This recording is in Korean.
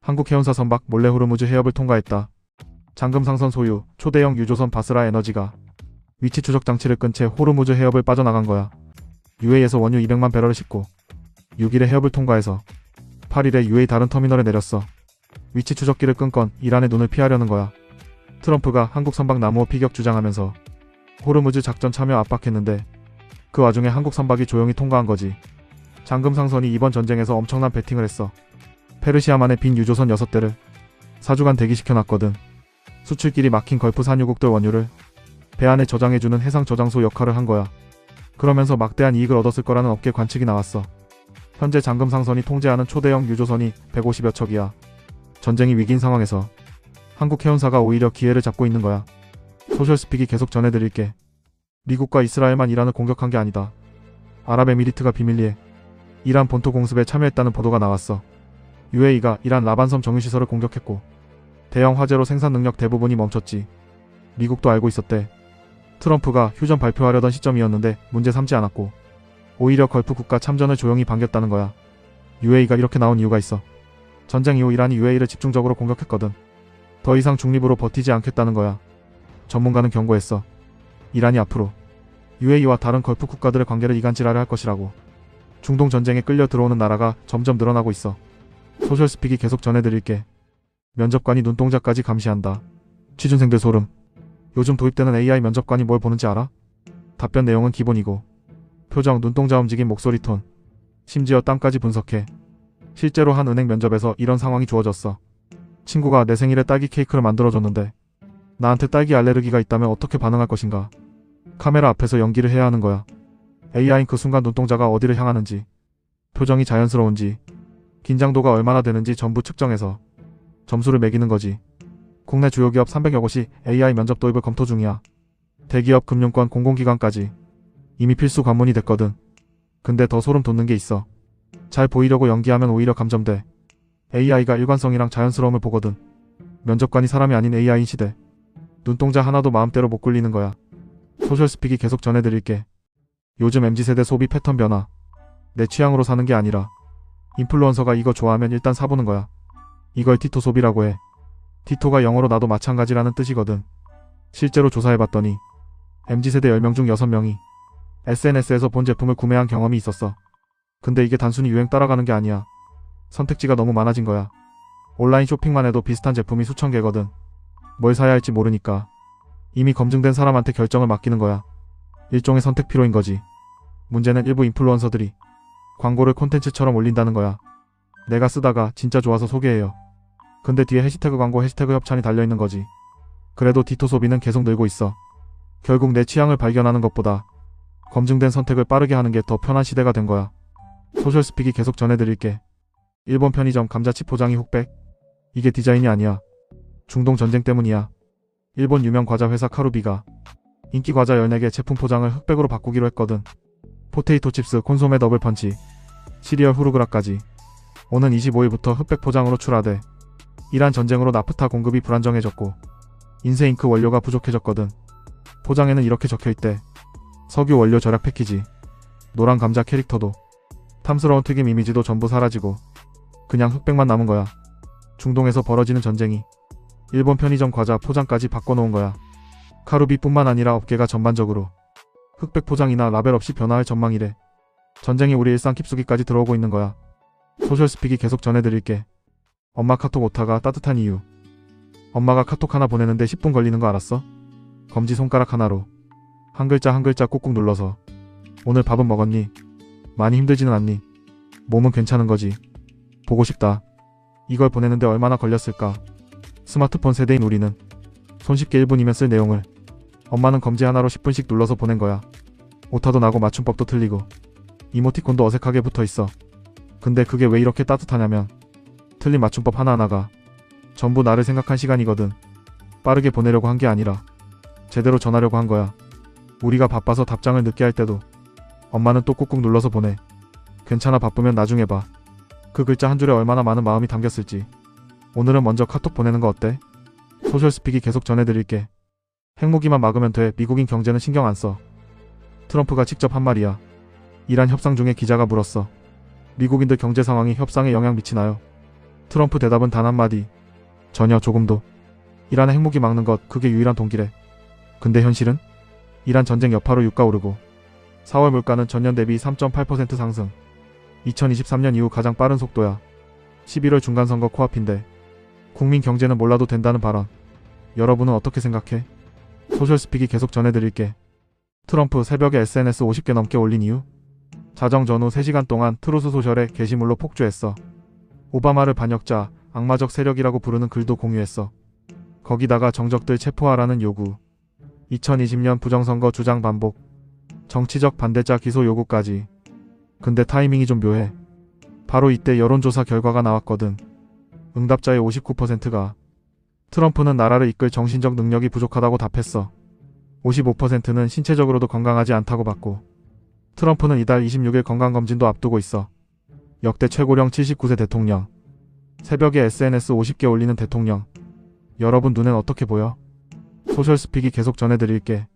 한국 해운사 선박 몰래 호르무즈 해협을 통과했다. 잠금상선 소유 초대형 유조선 바스라 에너지가 위치 추적 장치를 끈 채 호르무즈 해협을 빠져나간 거야. UA에서 원유 200만 배럴을 싣고 6일에 해협을 통과해서 8일에 UA 다른 터미널에 내렸어. 위치 추적기를 끈 건 이란의 눈을 피하려는 거야. 트럼프가 한국 선박 남호호 피격 주장하면서 호르무즈 작전 참여 압박했는데 그 와중에 한국 선박이 조용히 통과한 거지. 잠금상선이 이번 전쟁에서 엄청난 배팅을 했어. 페르시아만의 빈 유조선 6대를 4주간 대기시켜놨거든. 수출길이 막힌 걸프 산유국들 원유를 배 안에 저장해주는 해상 저장소 역할을 한 거야. 그러면서 막대한 이익을 얻었을 거라는 업계 관측이 나왔어. 현재 잠금상선이 통제하는 초대형 유조선이 150여 척이야. 전쟁이 위기인 상황에서 한국 해운사가 오히려 기회를 잡고 있는 거야. 소셜스픽이 계속 전해드릴게. 미국과 이스라엘만 이란을 공격한 게 아니다. 아랍에미리트가 비밀리에 이란 본토 공습에 참여했다는 보도가 나왔어. UAE가 이란 라반섬 정유시설을 공격했고 대형 화재로 생산 능력 대부분이 멈췄지. 미국도 알고 있었대. 트럼프가 휴전 발표하려던 시점이었는데 문제 삼지 않았고 오히려 걸프 국가 참전을 조용히 반겼다는 거야. UAE가 이렇게 나온 이유가 있어. 전쟁 이후 이란이 UAE를 집중적으로 공격했거든. 더 이상 중립으로 버티지 않겠다는 거야. 전문가는 경고했어. 이란이 앞으로 UAE와 다른 걸프 국가들의 관계를 이간질하려 할 것이라고. 중동 전쟁에 끌려 들어오는 나라가 점점 늘어나고 있어. 소셜스픽이 계속 전해드릴게. 면접관이 눈동자까지 감시한다. 취준생들 소름. 요즘 도입되는 AI 면접관이 뭘 보는지 알아? 답변 내용은 기본이고 표정, 눈동자 움직임, 목소리 톤, 심지어 땀까지 분석해. 실제로 한 은행 면접에서 이런 상황이 주어졌어. 친구가 내 생일에 딸기 케이크를 만들어줬는데 나한테 딸기 알레르기가 있다면 어떻게 반응할 것인가? 카메라 앞에서 연기를 해야 하는 거야. AI는 그 순간 눈동자가 어디를 향하는지, 표정이 자연스러운지, 긴장도가 얼마나 되는지 전부 측정해서 점수를 매기는 거지. 국내 주요 기업 300여 곳이 AI 면접 도입을 검토 중이야. 대기업, 금융권, 공공기관까지 이미 필수 관문이 됐거든. 근데 더 소름 돋는 게 있어. 잘 보이려고 연기하면 오히려 감점돼. AI가 일관성이랑 자연스러움을 보거든. 면접관이 사람이 아닌 AI인 시대. 눈동자 하나도 마음대로 못 굴리는 거야. 소셜스픽이 계속 전해드릴게. 요즘 MZ세대 소비 패턴 변화. 내 취향으로 사는 게 아니라 인플루언서가 이거 좋아하면 일단 사보는 거야. 이걸 티토 소비라고 해. 티토가 영어로 나도 마찬가지라는 뜻이거든. 실제로 조사해봤더니 MZ세대 10명 중 6명이 SNS에서 본 제품을 구매한 경험이 있었어. 근데 이게 단순히 유행 따라가는 게 아니야. 선택지가 너무 많아진 거야. 온라인 쇼핑만 해도 비슷한 제품이 수천 개거든. 뭘 사야 할지 모르니까 이미 검증된 사람한테 결정을 맡기는 거야. 일종의 선택 피로인 거지. 문제는 일부 인플루언서들이 광고를 콘텐츠처럼 올린다는 거야. 내가 쓰다가 진짜 좋아서 소개해요. 근데 뒤에 해시태그 광고, 해시태그 협찬이 달려있는 거지. 그래도 디토 소비는 계속 늘고 있어. 결국 내 취향을 발견하는 것보다 검증된 선택을 빠르게 하는 게 더 편한 시대가 된 거야. 소셜스픽이 계속 전해드릴게. 일본 편의점 감자칩 포장이 흑백. 이게 디자인이 아니야. 중동 전쟁 때문이야. 일본 유명 과자 회사 카루비가 인기 과자 14개 제품 포장을 흑백으로 바꾸기로 했거든. 포테이토 칩스, 콘소메 더블 펀치, 시리얼 후르그라까지 오는 25일부터 흑백 포장으로 출하돼. 이란 전쟁으로 나프타 공급이 불안정해졌고 인쇄잉크 원료가 부족해졌거든. 포장에는 이렇게 적혀있대. 석유 원료 절약 패키지. 노란 감자 캐릭터도 탐스러운 튀김 이미지도 전부 사라지고 그냥 흑백만 남은 거야. 중동에서 벌어지는 전쟁이 일본 편의점 과자 포장까지 바꿔놓은 거야. 카루비뿐만 아니라 업계가 전반적으로 흑백 포장이나 라벨 없이 변화할 전망이래. 전쟁이 우리 일상 깊숙이까지 들어오고 있는 거야. 소셜스픽이 계속 전해드릴게. 엄마 카톡 오타가 따뜻한 이유. 엄마가 카톡 하나 보내는데 10분 걸리는 거 알았어? 검지 손가락 하나로 한 글자 한 글자 꾹꾹 눌러서 오늘 밥은 먹었니? 많이 힘들지는 않니? 몸은 괜찮은 거지? 보고 싶다. 이걸 보내는데 얼마나 걸렸을까? 스마트폰 세대인 우리는 손쉽게 1분이면 쓸 내용을 엄마는 검지 하나로 10분씩 눌러서 보낸 거야. 오타도 나고 맞춤법도 틀리고 이모티콘도 어색하게 붙어있어. 근데 그게 왜 이렇게 따뜻하냐면 틀린 맞춤법 하나하나가 전부 나를 생각한 시간이거든. 빠르게 보내려고 한 게 아니라 제대로 전하려고 한 거야. 우리가 바빠서 답장을 늦게 할 때도 엄마는 또 꾹꾹 눌러서 보내. 괜찮아, 바쁘면 나중에 봐. 그 글자 한 줄에 얼마나 많은 마음이 담겼을지. 오늘은 먼저 카톡 보내는 거 어때? 소셜스픽이 계속 전해드릴게. 핵무기만 막으면 돼. 미국인 경제는 신경 안 써. 트럼프가 직접 한 말이야. 이란 협상 중에 기자가 물었어. 미국인들 경제 상황이 협상에 영향 미치나요? 트럼프 대답은 단 한마디. 전혀 조금도. 이란의 핵무기 막는 것 그게 유일한 동기래. 근데 현실은? 이란 전쟁 여파로 유가 오르고 4월 물가는 전년 대비 3.8% 상승. 2023년 이후 가장 빠른 속도야. 11월 중간선거 코앞인데 국민 경제는 몰라도 된다는 발언. 여러분은 어떻게 생각해? 소셜스픽이 계속 전해드릴게. 트럼프 새벽에 SNS 50개 넘게 올린 이유? 자정 전후 3시간 동안 트루스 소셜에 게시물로 폭주했어. 오바마를 반역자, 악마적 세력이라고 부르는 글도 공유했어. 거기다가 정적들 체포하라는 요구. 2020년 부정선거 주장 반복. 정치적 반대자 기소 요구까지. 근데 타이밍이 좀 묘해. 바로 이때 여론조사 결과가 나왔거든. 응답자의 59%가 트럼프는 나라를 이끌 정신적 능력이 부족하다고 답했어. 55%는 신체적으로도 건강하지 않다고 봤고 트럼프는 이달 26일 건강검진도 앞두고 있어. 역대 최고령 79세 대통령. 새벽에 SNS 50개 올리는 대통령. 여러분 눈엔 어떻게 보여? 소셜스픽이 계속 전해드릴게.